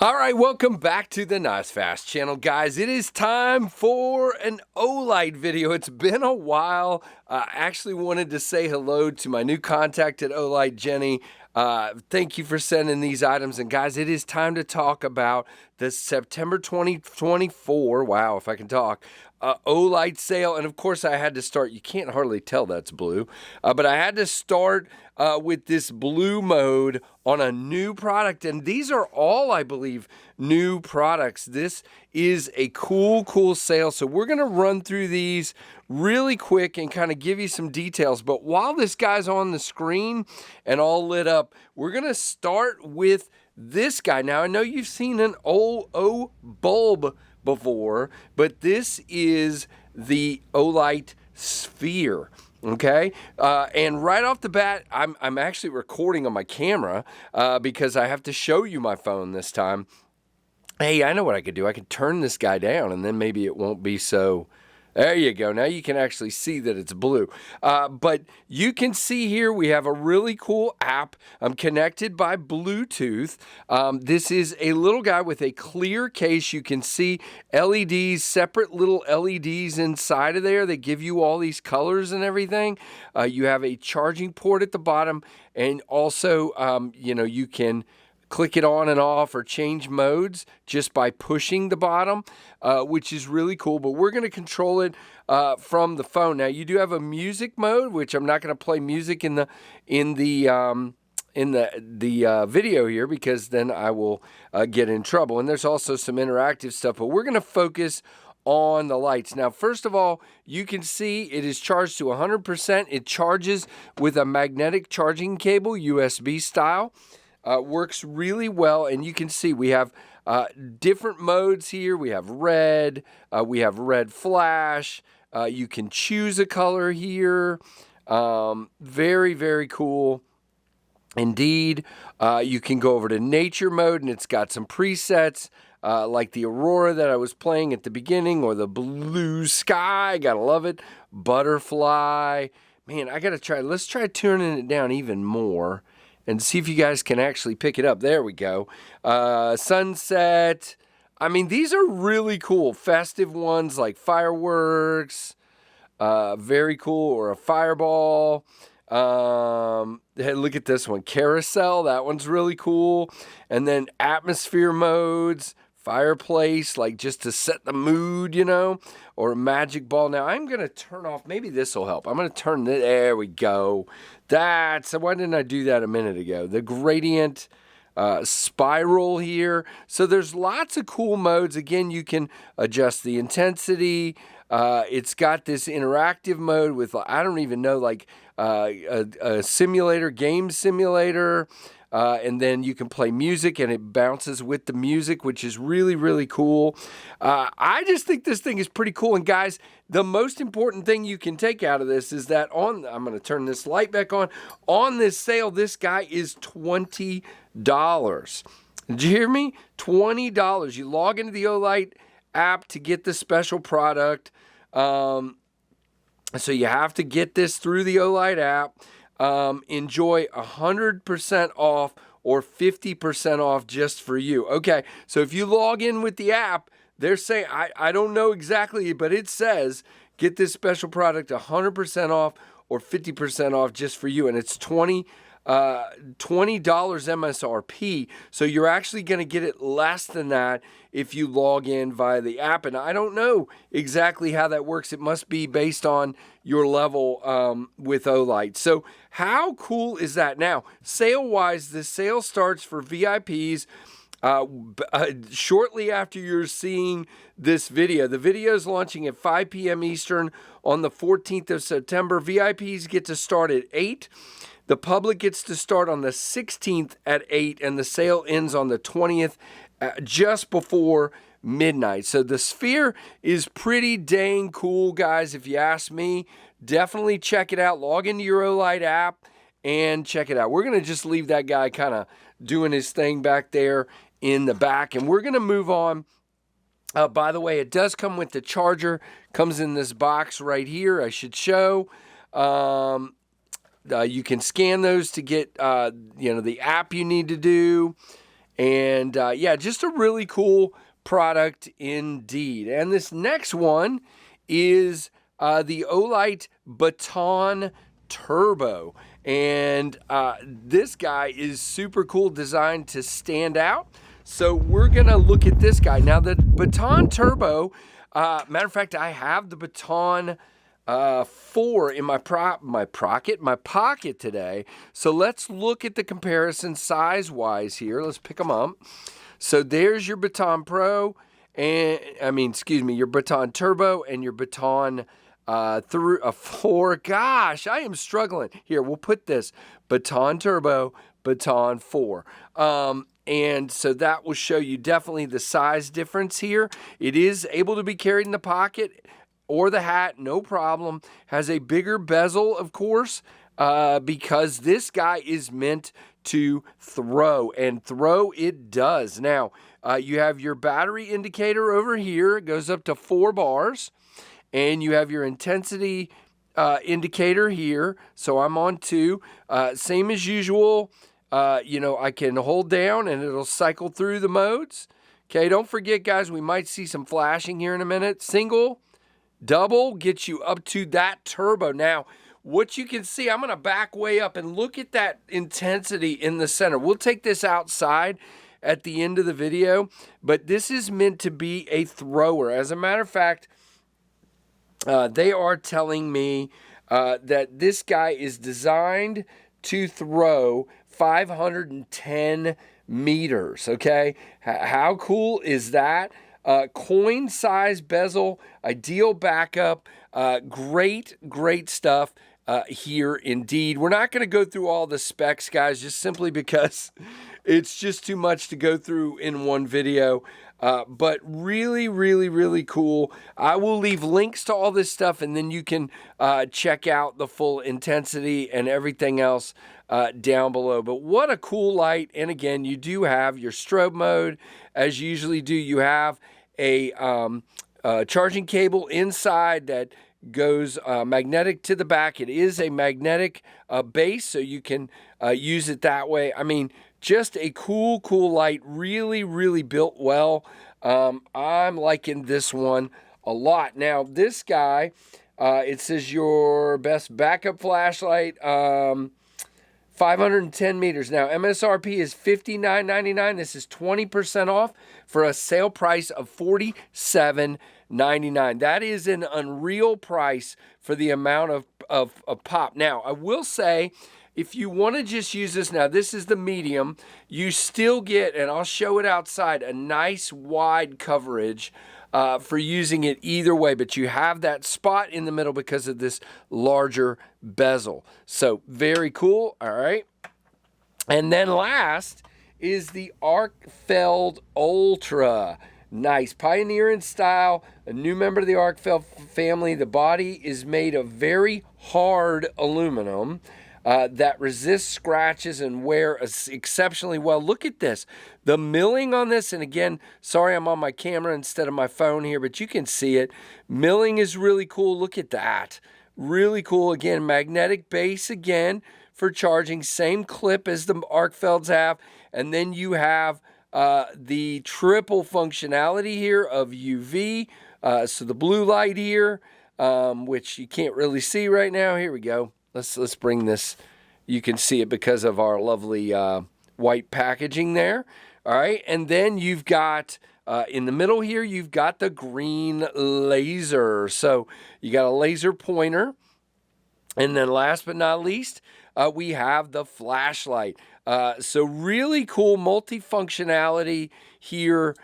All right, welcome back to the Nice Fast channel, guys. It is time for an Olight video. It's been a while. I actually wanted to say hello to my new contact at Olight, Jenny. Thank you for sending these items. And guys, it is time to talk about the September 2024, wow, if I can talk, Olight sale. And of course I had to start, you can't hardly tell that's blue, but I had to start with this blue mode on a new product. And these are all, I believe, new products. This is a cool sale. So we're going to run through these really quick and kind of give you some details. But while this guy's on the screen and all lit up, we're going to start with this guy. Now, I know you've seen an O bulb before, but this is the Olight Sphere. Okay, and right off the bat, I'm actually recording on my camera because I have to show you my phone this time. Hey, I know what I could do. I could turn this guy down, and then maybe it won't be so. There you go. Now you can actually see that it's blue. But you can see here we have a really cool app. I'm connected by Bluetooth. This is a little guy with a clear case. You can see LEDs, separate little LEDs inside of there that give you all these colors and everything. You have a charging port at the bottom, and also, you can click it on and off or change modes just by pushing the bottom, which is really cool. But we're going to control it from the phone. Now you do have a music mode, which I'm not going to play music in the video here because then I will get in trouble. And there's also some interactive stuff, but we're going to focus on the lights. Now, first of all, you can see it is charged to 100%. It charges with a magnetic charging cable, USB style. Works really well, and you can see we have different modes here. We have red flash. You can choose a color here. Very cool indeed. You can go over to nature mode, and it's got some presets like the aurora that I was playing at the beginning, or the blue sky. Gotta love it. Butterfly. Man, I gotta try. Let's try turning it down even more and see if you guys can actually pick it up. There we go. Sunset. I mean, these are really cool. Festive ones like fireworks. Very cool. Or a fireball. Hey, look at this one. Carousel. That one's really cool. And then atmosphere modes. Fireplace, like just to set the mood, or a magic ball. Now I'm going to turn off, maybe this will help. I'm going to turn this, there we go. Why didn't I do that a minute ago? The gradient spiral here. So there's lots of cool modes. Again, you can adjust the intensity. It's got this interactive mode with, I don't even know, like a simulator, game simulator. And then you can play music and it bounces with the music, which is really cool. I just think this thing is pretty cool. And guys, the most important thing you can take out of this is that I'm going to turn this light back on. On this sale, this guy is $20. Did you hear me? $20. You log into the Olight app to get the special product. So you have to get this through the Olight app. Enjoy 100% off or 50% off just for you. Okay, so if you log in with the app, they're saying, I don't know exactly, but it says get this special product 100% off or 50% off just for you. And it's $20 MSRP. So you're actually going to get it less than that if you log in via the app. And I don't know exactly how that works. It must be based on your level with Olight. So how cool is that? Now, sale-wise, the sale starts for VIPs shortly after you're seeing this video. The video is launching at 5 p.m. Eastern on the 14th of September. VIPs get to start at 8. The public gets to start on the 16th at 8, and the sale ends on the 20th just before midnight. So the Sphere is pretty dang cool, guys, if you ask me. Definitely check it out. Log into your Olight app and check it out. We're going to just leave that guy kind of doing his thing back there in the back, and we're going to move on. By the way, it does come with the charger. Comes in this box right here, I should show. You can scan those to get the app you need to do. And yeah, just a really cool product indeed. And this next one is the Olight Baton Turbo. And this guy is super cool, designed to stand out. So we're gonna look at this guy. Now the Baton Turbo, matter of fact, I have the Baton 4 in my pocket today. So let's look at the comparison size-wise here. Let's pick them up. So there's your Baton Pro, and your Baton Turbo and your Baton 4. Gosh, I am struggling. Here, we'll put this Baton Turbo, Baton 4. And so that will show you definitely the size difference here. It is able to be carried in the pocket or the hat, no problem. Has a bigger bezel, of course, because this guy is meant to throw, and throw it does. Now, you have your battery indicator over here. It goes up to 4 bars, and you have your intensity indicator here. So I'm on 2. Same as usual. I can hold down and it'll cycle through the modes. Okay, don't forget, guys, we might see some flashing here in a minute. Single, double gets you up to that turbo. Now, what you can see, I'm going to back way up and look at that intensity in the center. We'll take this outside at the end of the video, but this is meant to be a thrower. As a matter of fact, they are telling me that this guy is designed to throw 510 meters, okay? How cool is that? Coin size bezel, ideal backup, great stuff here indeed. We're not going to go through all the specs, guys, just simply because it's just too much to go through in one video. But really cool. I will leave links to all this stuff, and then you can check out the full intensity and everything else down below. But what a cool light. And again, you do have your strobe mode, as you usually do. You have a charging cable inside that goes magnetic to the back. It is a magnetic base, so you can use it that way. I mean, just a cool light, really built well. I'm liking this one a lot. Now, this guy, it says your best backup flashlight, 510 meters. Now, MSRP is $59.99. This is 20% off for a sale price of $47.99. That is an unreal price for the amount of pop. Now, I will say, if you want to just use this, now this is the medium, you still get, and I'll show it outside, a nice wide coverage for using it either way, but you have that spot in the middle because of this larger bezel. So very cool. All right. And then last is the Arkfeld Ultra. Nice, pioneer in style, a new member of the Arkfeld family. The body is made of very hard aluminum that resists scratches and wear exceptionally well. Look at this. The milling on this, and again, sorry I'm on my camera instead of my phone here, but you can see it. Milling is really cool. Look at that. Really cool. Again, magnetic base again for charging. Same clip as the Arkfelds have. And then you have the triple functionality here of UV. So the blue light here, which you can't really see right now. Here we go. Let's bring this. You can see it because of our lovely white packaging there. All right, and then you've got in the middle here, you've got the green laser. So you got a laser pointer, and then last but not least, we have the flashlight. So really cool multifunctionality here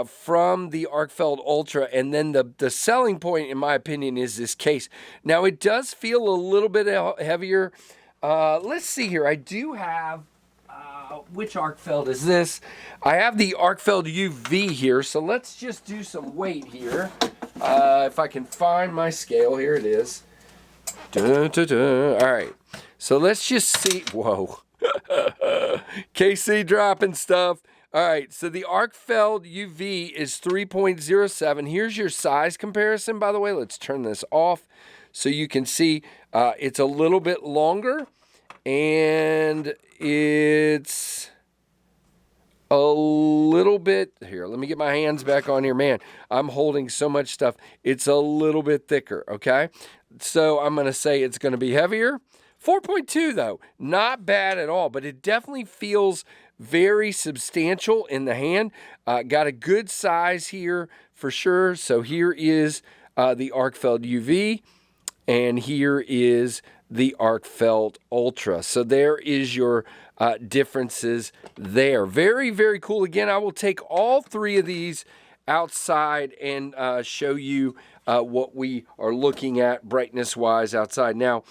from the Arkfeld Ultra. And then the selling point, in my opinion, is this case. Now, it does feel a little bit heavier. Let's see here. I do have, which Arkfeld is this? I have the Arkfeld UV here. So let's just do some weight here. If I can find my scale, here it is. Dun, dun, dun. All right. So let's just see. Whoa. KC dropping stuff. All right, so the Arkfeld UV is 3.07. Here's your size comparison, by the way. Let's turn this off so you can see it's a little bit longer, and it's a little bit, here, let me get my hands back on here. Man, I'm holding so much stuff. It's a little bit thicker, okay? So I'm going to say it's going to be heavier. 4.2 though, not bad at all, but it definitely feels very substantial in the hand. Got a good size here for sure. So here is the Arkfeld UV, and here is the Arkfeld Ultra. So there is your differences there. Very, very cool. Again, I will take all three of these outside and show you what we are looking at brightness wise outside. Now,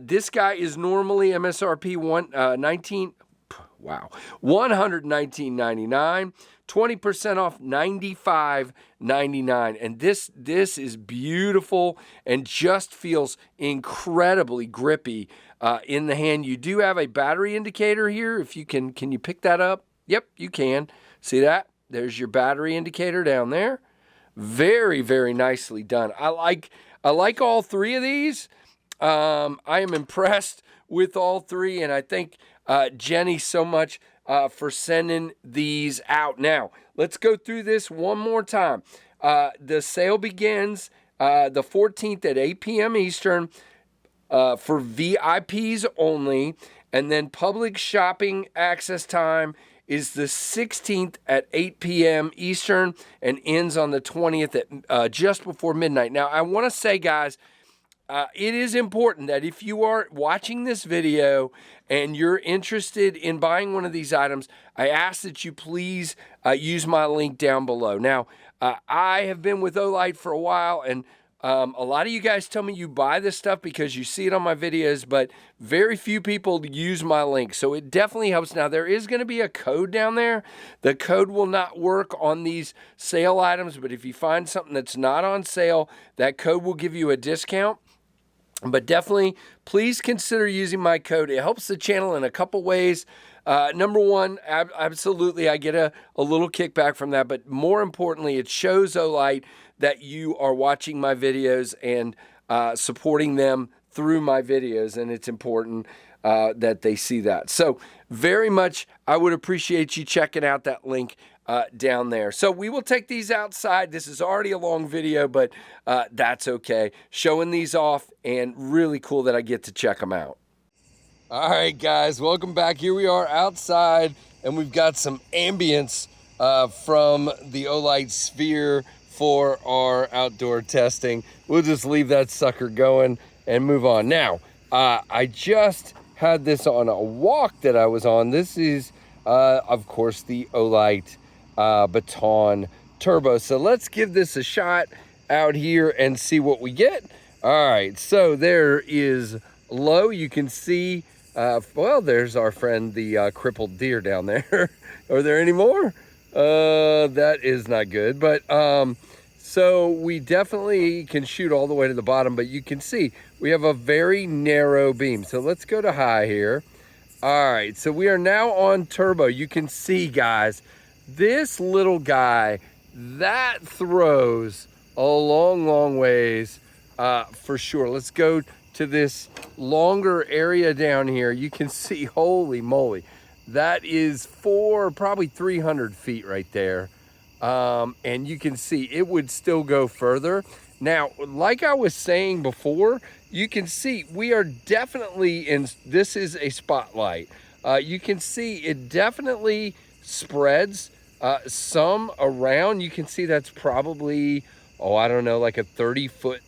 this guy is normally MSRP $119.99, 20% off $95.99. And this is beautiful and just feels incredibly grippy in the hand. You do have a battery indicator here. If you can you pick that up? Yep, you can. See that? There's your battery indicator down there. Very, very nicely done. I like all three of these. I am impressed with all three, and I thank Jenny so much for sending these out. Now, let's go through this one more time. The sale begins the 14th at 8 p.m. Eastern for VIPs only, and then public shopping access time is the 16th at 8 p.m. Eastern and ends on the 20th at just before midnight. Now, I want to say, guys, it is important that if you are watching this video and you're interested in buying one of these items, I ask that you please use my link down below. Now, I have been with Olight for a while, and a lot of you guys tell me you buy this stuff because you see it on my videos, but very few people use my link, so it definitely helps. Now, there is going to be a code down there. The code will not work on these sale items, but if you find something that's not on sale, that code will give you a discount. But definitely, please consider using my code. It helps the channel in a couple ways. Number one, absolutely, I get a little kickback from that. But more importantly, it shows Olight that you are watching my videos and supporting them through my videos. And it's important that they see that. So very much, I would appreciate you checking out that link down there. So we will take these outside. This is already a long video, but that's okay. Showing these off, and really cool that I get to check them out. All right, guys, welcome back. Here we are outside, and we've got some ambience from the Olight Sphere for our outdoor testing. We'll just leave that sucker going and move on. Now, I just had this on a walk that I was on. This is, of course, the Olight Baton Turbo. So let's give this a shot out here and see what we get. All right, so there is low. You can see, well, there's our friend, the crippled deer down there. Are there any more? That is not good, but so we definitely can shoot all the way to the bottom, but you can see we have a very narrow beam. So let's go to high here. All right, so we are now on turbo. You can see, guys, this little guy, that throws a long, long ways for sure. Let's go to this longer area down here. You can see, holy moly, that is probably 300 feet right there. And you can see it would still go further. Now, like I was saying before, you can see we are definitely in, this is a spotlight. You can see it definitely spreads some around. You can see that's probably, I don't know, like a 30-foot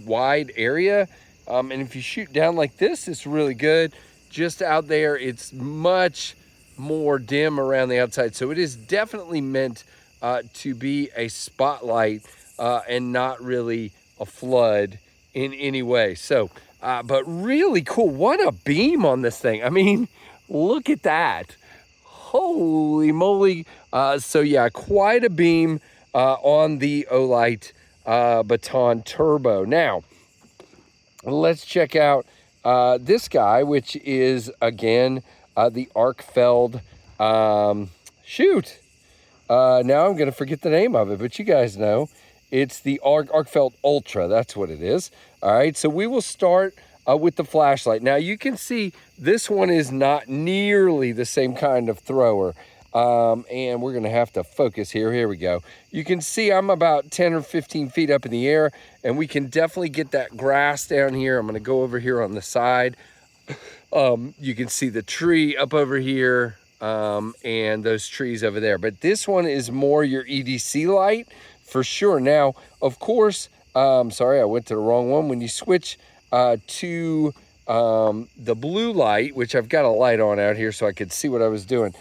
wide area. And if you shoot down like this, it's really good. Just out there, it's much more dim around the outside. So it is definitely meant to be a spotlight and not really a flood in any way. So, but really cool. What a beam on this thing. I mean, look at that. Holy moly. So yeah, quite a beam on the Olight Baton Turbo. Now, let's check out this guy, which is, again, the Arkfeld, now I'm going to forget the name of it, but you guys know. It's the Arkfeld Ultra. That's what it is. All right, so we will start with the flashlight. Now, you can see this one is not nearly the same kind of thrower. and we're gonna have to focus here. Here we go. You can see I'm about 10 or 15 feet up in the air, and we can definitely get that grass down here. I'm gonna go over here on the side. You can see the tree up over here, and those trees over there. But this one is more your EDC light for sure. Now, of course, sorry, I went to the wrong one. When you switch to the blue light, which I've got a light on out here so I could see what I was doing,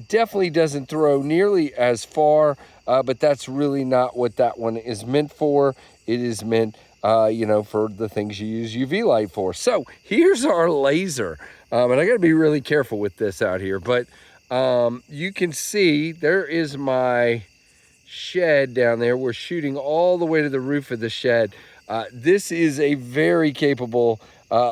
definitely doesn't throw nearly as far, but that's really not what that one is meant for. It is meant, you know, for the things you use UV light for. So here's our laser, and I got to be really careful with this out here, but you can see there is my shed down there. We're shooting all the way to the roof of the shed. This is a very capable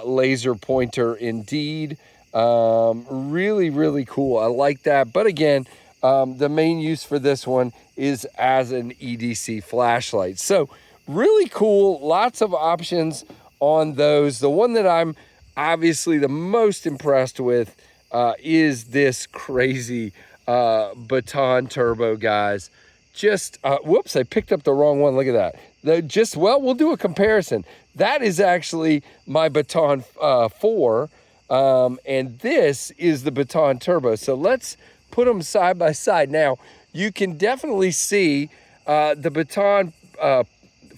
laser pointer indeed. Really, really cool. I like that. But again, the main use for this one is as an EDC flashlight. So really cool. Lots of options on those. The one that I'm obviously the most impressed with is this crazy Baton Turbo, guys. Just, whoops, I picked up the wrong one. Look at that. Well, we'll do a comparison. That is actually my Baton 4, and this is the Baton Turbo. So let's put them side by side. Now, you can definitely see the Baton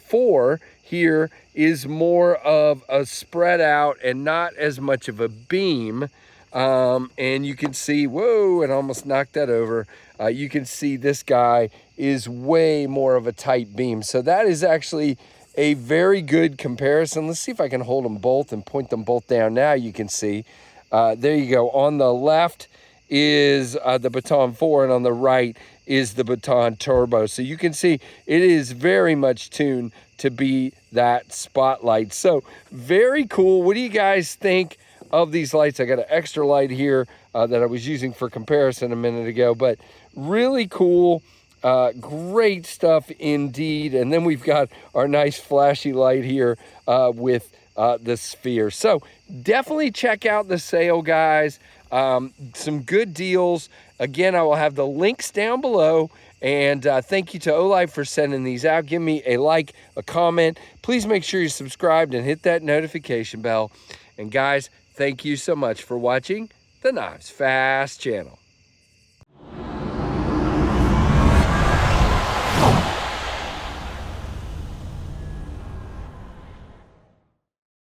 4 here is more of a spread out and not as much of a beam. And you can see, whoa, and almost knocked that over. You can see this guy is way more of a tight beam. So that is actually a very good comparison. Let's see if I can hold them both and point them both down. Now you can see, there you go. On the left is the Baton 4, and on the right is the Baton Turbo. So you can see it is very much tuned to be that spotlight. So very cool. What do you guys think of these lights? I got an extra light here that I was using for comparison a minute ago, but really cool. Great stuff indeed. And then we've got our nice flashy light here with the Sphere. So definitely check out the sale, guys. Some good deals. Again, I will have the links down below. And thank you to Olight for sending these out. Give me a like, a comment. Please make sure you're subscribed and hit that notification bell. And guys, thank you so much for watching the Knives Fast channel.